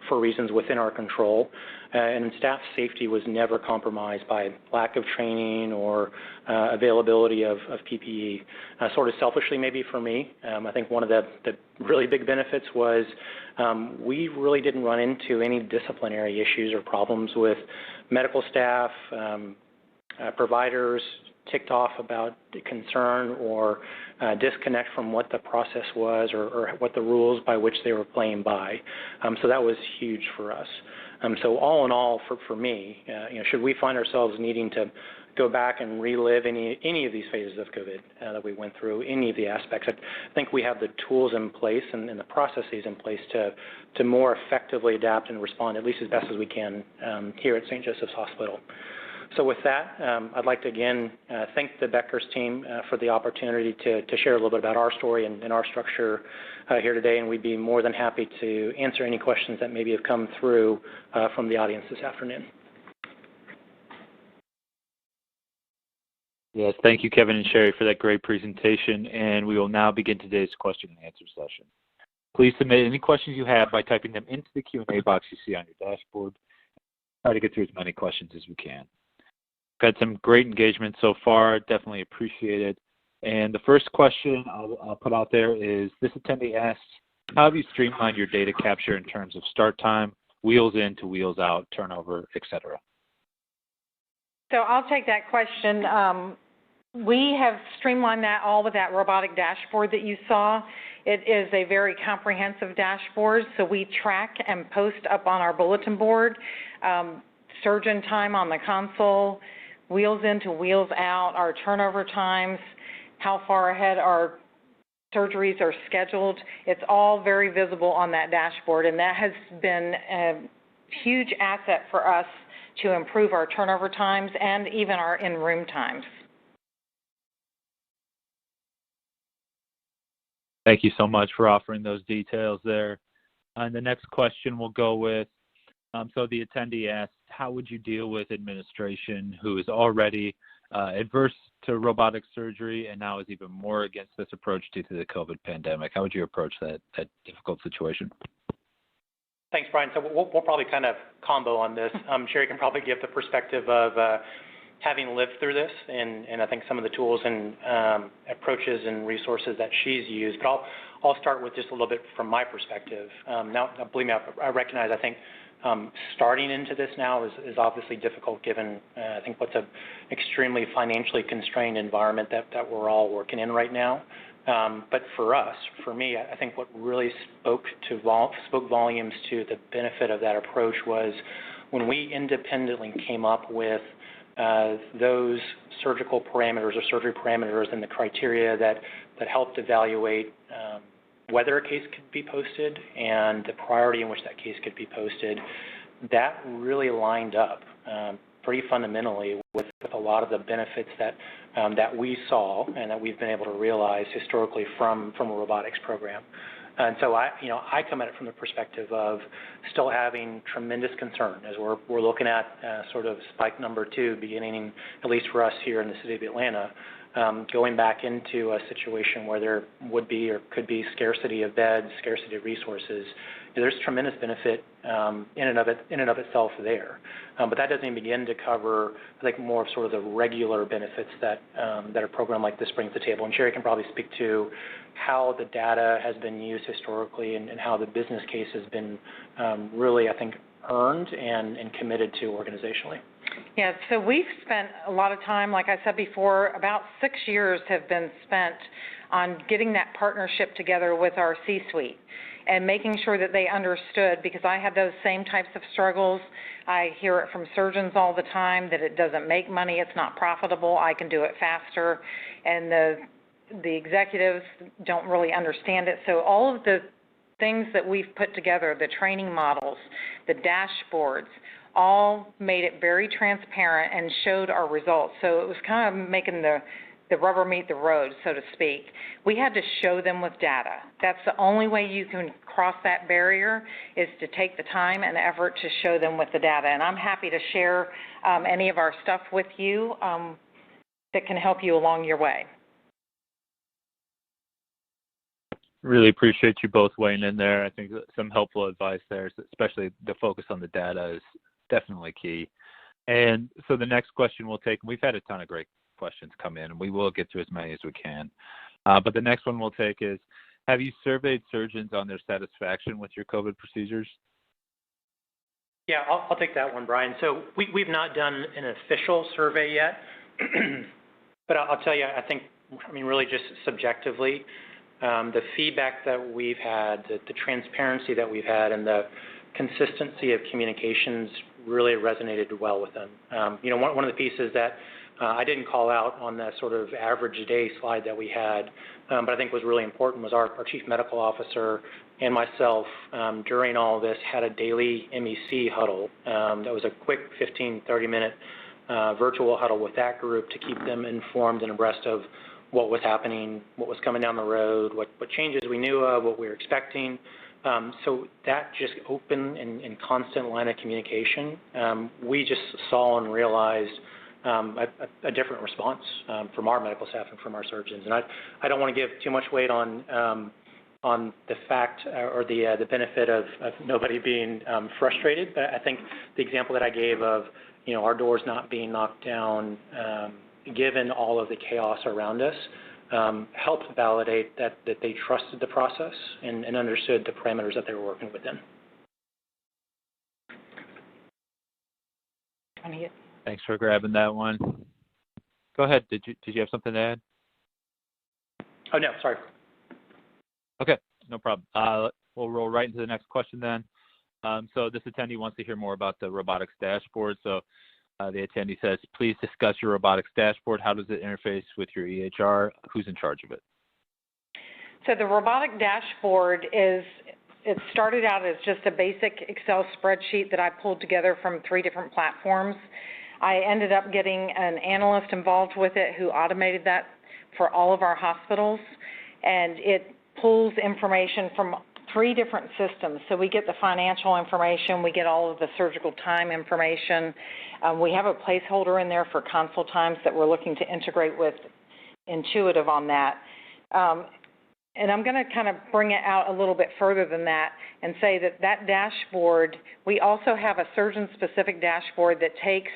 for reasons within our control. And staff safety was never compromised by lack of training or availability of PPE. Sort of selfishly maybe for me, I think one of the really big benefits was we really didn't run into any disciplinary issues or problems with medical staff, providers, ticked off about concern or disconnect from what the process was or what the rules by which they were playing by. So that was huge for us. So all in all, for me, should we find ourselves needing to go back and relive any of these phases of COVID that we went through, any of the aspects, I think we have the tools in place and the processes in place to more effectively adapt and respond at least as best as we can here at St. Joseph's Hospital. So with that, I'd like to again thank the Becker's team for the opportunity to share a little bit about our story and our structure here today, and we'd be more than happy to answer any questions that maybe have come through from the audience this afternoon. Yes, thank you, Kevin and Sherry, for that great presentation, and we will now begin today's question and answer session. Please submit any questions you have by typing them into the Q&A box you see on your dashboard. Try to get through as many questions as we can. We've had some great engagement so far, definitely appreciate it. And the first question I'll put out there is, this attendee asks, how have you streamlined your data capture in terms of start time, wheels in to wheels out, turnover, et cetera? So I'll take that question. We have streamlined that all with that robotic dashboard that you saw. It is a very comprehensive dashboard, so we track and post up on our bulletin board surgeon time on the console, wheels in to wheels out, our turnover times, how far ahead our surgeries are scheduled. It's all very visible on that dashboard, and that has been a huge asset for us to improve our turnover times and even our in-room times. Thank you so much for offering those details there. And the next question we'll go with, so the attendee asked, how would you deal with administration who is already adverse to robotic surgery and now is even more against this approach due to the COVID pandemic? How would you approach that difficult situation? Thanks, Brian. So we'll probably kind of combo on this. Sherry can probably give the perspective of having lived through this and I think some of the tools and approaches and resources that she's used. But I'll start with just a little bit from my perspective. Now, believe me, I recognize, I think, starting into this now is obviously difficult given, I think, what's an extremely financially constrained environment that we're all working in right now. But for us, for me, I think what really spoke volumes to the benefit of that approach was when we independently came up with those surgical parameters or surgery parameters and the criteria that helped evaluate whether a case could be posted and the priority in which that case could be posted, that really lined up pretty fundamentally with a lot of the benefits that we saw and that we've been able to realize historically from a robotics program. And so I come at it from the perspective of still having tremendous concern as we're looking at sort of spike number 2 beginning, at least for us here in the city of Atlanta. going back into a situation where there would be or could be scarcity of beds, scarcity of resources, there's tremendous benefit in and of itself there. But that doesn't even begin to cover, I think, more of sort of the regular benefits that a program like this brings to the table. And Sherry can probably speak to how the data has been used historically and how the business case has been really, I think, earned and committed to organizationally. Yeah, so we've spent a lot of time, like I said before, about 6 years have been spent on getting that partnership together with our C-suite and making sure that they understood, because I had those same types of struggles. I hear it from surgeons all the time that it doesn't make money, it's not profitable, I can do it faster, and the executives don't really understand it. So all of the things that we've put together, the training models, the dashboards, all made it very transparent and showed our results. So it was kind of making the rubber meet the road, so to speak. We had to show them with data. That's the only way you can cross that barrier, is to take the time and effort to show them with the data. And I'm happy to share any of our stuff with you that can help you along your way. Really appreciate you both weighing in there. I think some helpful advice there, especially the focus on the data is definitely key. And so the next question we'll take, we've had a ton of great questions come in, and we will get to as many as we can. But the next one we'll take is, have you surveyed surgeons on their satisfaction with your COVID procedures? Yeah, I'll take that one, Brian. So we've not done an official survey yet, but I'll tell you, I mean, really just subjectively, the feedback that we've had, the transparency that we've had, and the consistency of communications really resonated well with them. One of the pieces that I didn't call out on the sort of average day slide that we had, but I think was really important, was our Chief Medical Officer and myself during all this had a daily MEC huddle. That was a quick 15, 30-minute virtual huddle with that group to keep them informed and abreast of what was happening, what was coming down the road, what changes we knew of, what we were expecting. So that just open and constant line of communication, we just saw and realized a different response from our medical staff and from our surgeons. And I don't want to give too much weight on the fact or the benefit of nobody being frustrated, but I think the example that I gave of our doors not being knocked down, given all of the chaos around us, helped validate that they trusted the process and understood the parameters that they were working within. Thanks for grabbing that one. Go ahead. Did you have something to add? Oh, no, sorry. Okay, no problem. We'll roll right into the next question then. So this attendee wants to hear more about the robotics dashboard. So the attendee says, please discuss your robotics dashboard. How does it interface with your EHR? Who's in charge of it? So the robotic dashboard it started out as just a basic Excel spreadsheet that I pulled together from 3 different platforms. I ended up getting an analyst involved with it who automated that for all of our hospitals, and it pulls information from 3 different systems. So we get the financial information, we get all of the surgical time information. We have a placeholder in there for console times that we're looking to integrate with Intuitive on that. And I'm going to kind of bring it out a little bit further than that and say that dashboard, we also have a surgeon-specific dashboard that takes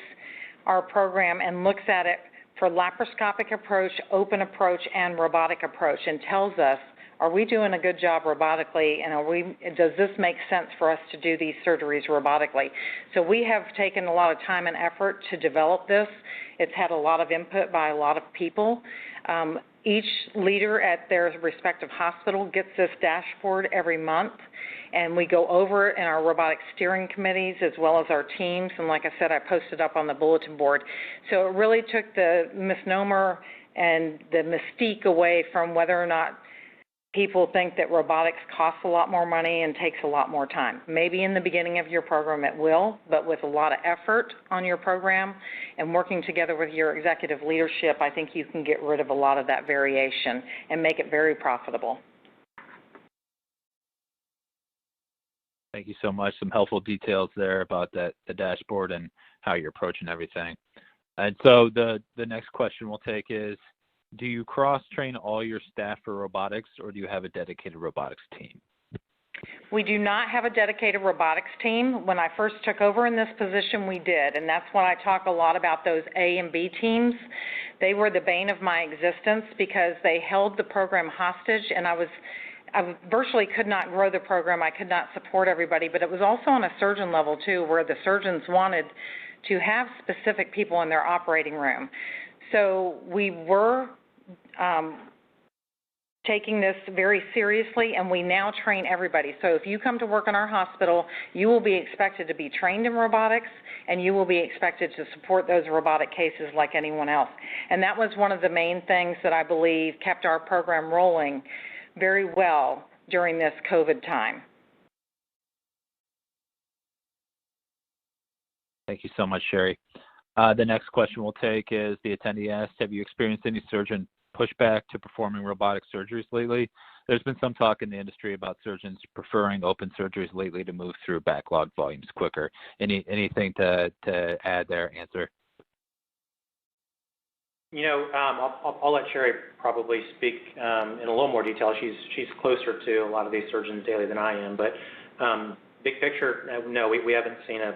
our program and looks at it for laparoscopic approach, open approach, and robotic approach, and tells us, are we doing a good job robotically, and does this make sense for us to do these surgeries robotically? So we have taken a lot of time and effort to develop this. It's had a lot of input by a lot of people. Each leader at their respective hospital gets this dashboard every month, and we go over it in our robotic steering committees as well as our teams, and like I said, I posted up on the bulletin board. So it really took the misnomer and the mystique away from whether or not people think that robotics costs a lot more money and takes a lot more time. Maybe in the beginning of your program it will, but with a lot of effort on your program and working together with your executive leadership, I think you can get rid of a lot of that variation and make it very profitable. Thank you so much. Some helpful details there about the dashboard and how you're approaching everything. And so the next question we'll take is, Do you cross-train all your staff for robotics, or do you have a dedicated robotics team? We do not have a dedicated robotics team. When I first took over in this position, we did, and that's when I talk a lot about those A and B teams. They were the bane of my existence because they held the program hostage, and I virtually could not grow the program. I could not support everybody, but it was also on a surgeon level, too, where the surgeons wanted to have specific people in their operating room. So we were taking this very seriously, and we now train everybody. So if you come to work in our hospital, you will be expected to be trained in robotics, and you will be expected to support those robotic cases like anyone else. And that was one of the main things that I believe kept our program rolling very well during this COVID time. Thank you so much, Sherry. The next question we'll take is the attendee asked, have you experienced any surgeon pushback to performing robotic surgeries lately? There's been some talk in the industry about surgeons preferring open surgeries lately to move through backlog volumes quicker. Anything to add there, answer? You know, I'll let Sherry probably speak in a little more detail. She's closer to a lot of these surgeons daily than I am. But big picture, no, we haven't seen a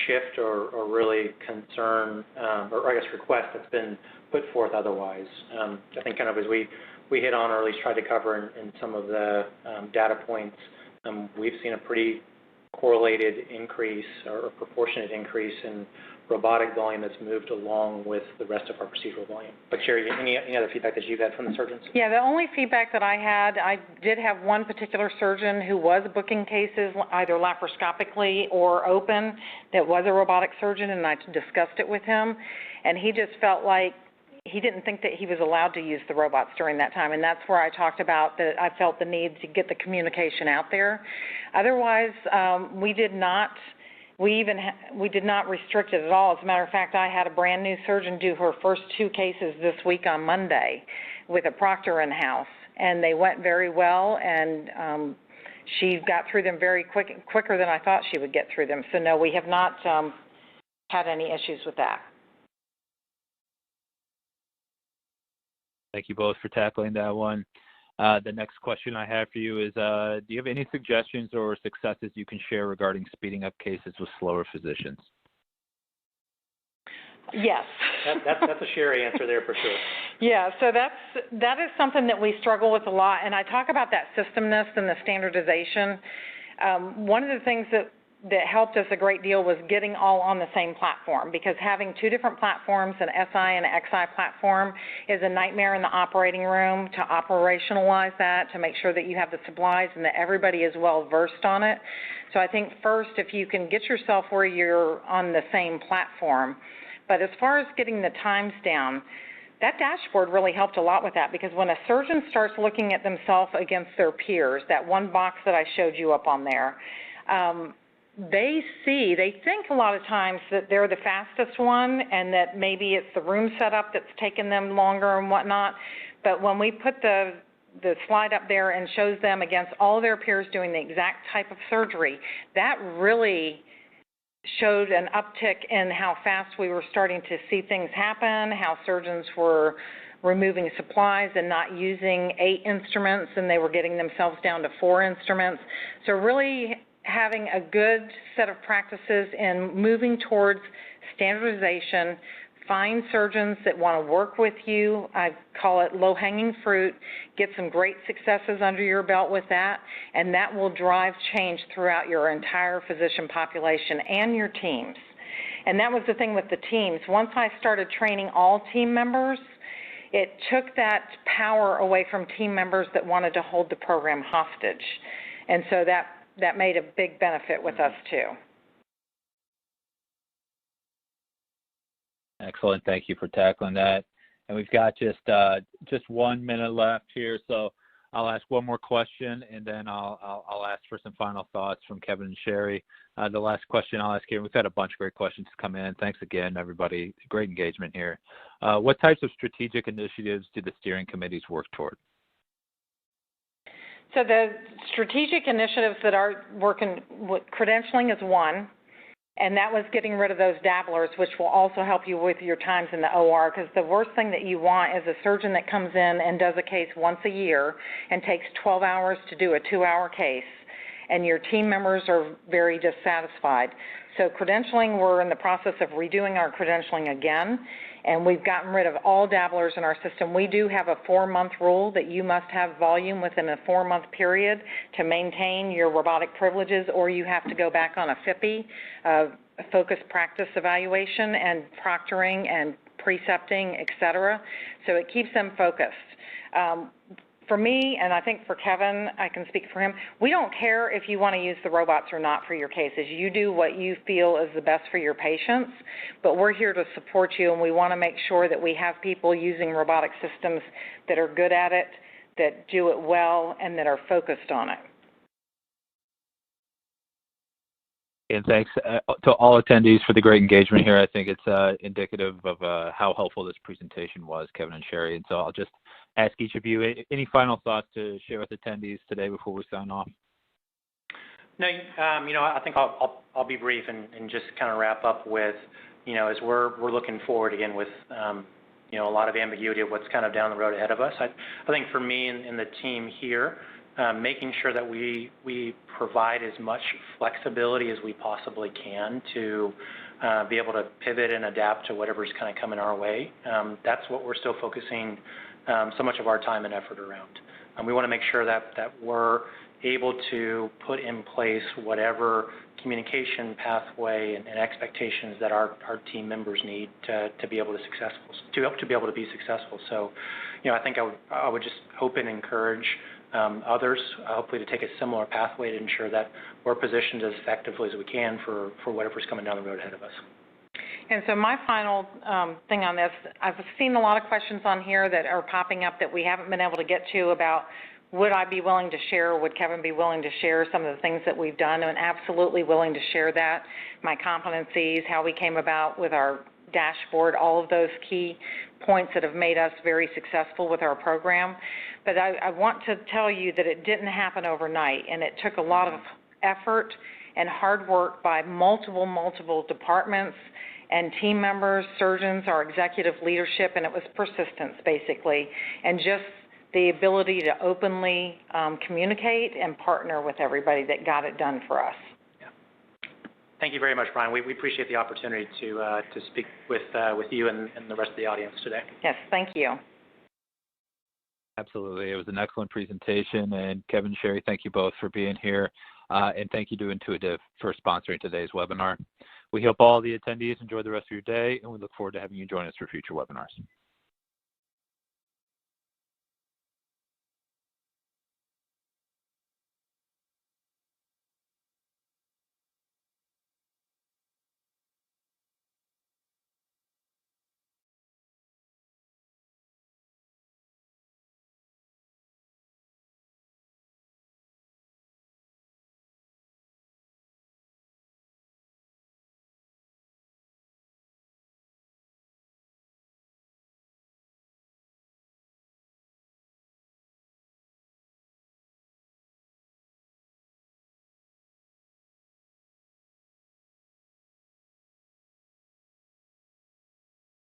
shift or really concern or I guess request that's been put forth otherwise. I think kind of as we hit on or at least tried to cover in some of the data points, we've seen a pretty correlated increase or proportionate increase in robotic volume that's moved along with the rest of our procedural volume. But Sherry, any other feedback that you've had from the surgeons? Yeah, the only feedback that I had, I did have one particular surgeon who was booking cases either laparoscopically or open that was a robotic surgeon, and I discussed it with him, and he just felt like he didn't think that he was allowed to use the robots during that time, and that's where I talked about that I felt the need to get the communication out there. Otherwise, we did not restrict it at all. As a matter of fact, I had a brand new surgeon do her first 2 cases this week on Monday with a proctor in-house, and they went very well, and she got through them very quicker than I thought she would get through them. So no, we have not had any issues with that. Thank you both for tackling that one. The next question I have for you is, do you have any suggestions or successes you can share regarding speeding up cases with slower physicians? Yes. That's a Sherry answer there for sure. Yeah, so that is something that we struggle with a lot, and I talk about that systemness and the standardization. One of the things that helped us a great deal was getting all on the same platform, because having 2 different platforms, an SI and an XI platform, is a nightmare in the operating room to operationalize that, to make sure that you have the supplies and that everybody is well versed on it. So I think first, if you can get yourself where you're on the same platform. But as far as getting the times down, that dashboard really helped a lot with that, because when a surgeon starts looking at themselves against their peers, that one box that I showed you up on there, they think a lot of times that they're the fastest one and that maybe it's the room setup that's taken them longer and whatnot. But when we put the slide up there and shows them against all their peers doing the exact type of surgery, that really showed an uptick in how fast we were starting to see things happen, how surgeons were removing supplies and not using 8 instruments, and they were getting themselves down to 4 instruments. So really having a good set of practices and moving towards standardization. Find surgeons that want to work with you. I call it low-hanging fruit. Get some great successes under your belt with that, and that will drive change throughout your entire physician population and your teams. And that was the thing with the teams. Once I started training all team members, it took that power away from team members that wanted to hold the program hostage. And so that made a big benefit with us too. Excellent. Thank you for tackling that. And we've got just 1 minute left here, so I'll ask one more question, and then I'll ask for some final thoughts from Kevin and Sherry. The last question I'll ask here, we've had a bunch of great questions come in. Thanks again, everybody. Great engagement here. What types of strategic initiatives do the steering committees work toward? So the strategic initiatives that are working with credentialing is one, And that was getting rid of those dabblers, which will also help you with your times in the OR, because the worst thing that you want is a surgeon that comes in and does a case once a year and takes 12 hours to do a 2-hour case, and your team members are very dissatisfied. So credentialing, we're in the process of redoing our credentialing again, and we've gotten rid of all dabblers in our system. We do have a 4-month rule that you must have volume within a 4-month period to maintain your robotic privileges, or you have to go back on a FIPE, focused practice evaluation and proctoring and precepting, et cetera. So it keeps them focused. For me, and I think for Kevin, I can speak for him, we don't care if you want to use the robots or not for your cases. You do what you feel is the best for your patients, but we're here to support you, and we want to make sure that we have people using robotic systems that are good at it, that do it well, and that are focused on it. And thanks to all attendees for the great engagement here. I think it's indicative of how helpful this presentation was, Kevin and Sherry. And so I'll just ask each of you any final thoughts to share with attendees today before we sign off. No, I think I'll be brief and just kind of wrap up with, as we're looking forward again with, a lot of ambiguity of what's kind of down the road ahead of us. I think for me and the team here, making sure that we provide as much flexibility as we possibly can to be able to pivot and adapt to whatever's kind of coming our way. That's what we're still focusing so much of our time and effort around. We want to make sure that we're able to put in place whatever communication pathway and expectations that our team members need to be able to be successful. So, I think I would just hope and encourage others, hopefully, to take a similar pathway to ensure that we're positioned as effectively as we can for whatever's coming down the road ahead of us. And so my final thing on this, I've seen a lot of questions on here that are popping up that we haven't been able to get to about would I be willing to share, would Kevin be willing to share some of the things that we've done, and absolutely willing to share that, my competencies, how we came about with our dashboard, all of those key points that have made us very successful with our program. But I want to tell you that it didn't happen overnight, and it took a lot of effort and hard work by multiple departments and team members, surgeons, our executive leadership, and it was persistence, basically, and just the ability to openly communicate and partner with everybody that got it done for us. Yeah. Thank you very much, Brian. We appreciate the opportunity to speak with you and the rest of the audience today. Yes, thank you. Absolutely. It was an excellent presentation, and Kevin, Sherry, thank you both for being here, and thank you to Intuitive for sponsoring today's webinar. We hope all the attendees enjoy the rest of your day, and we look forward to having you join us for future webinars.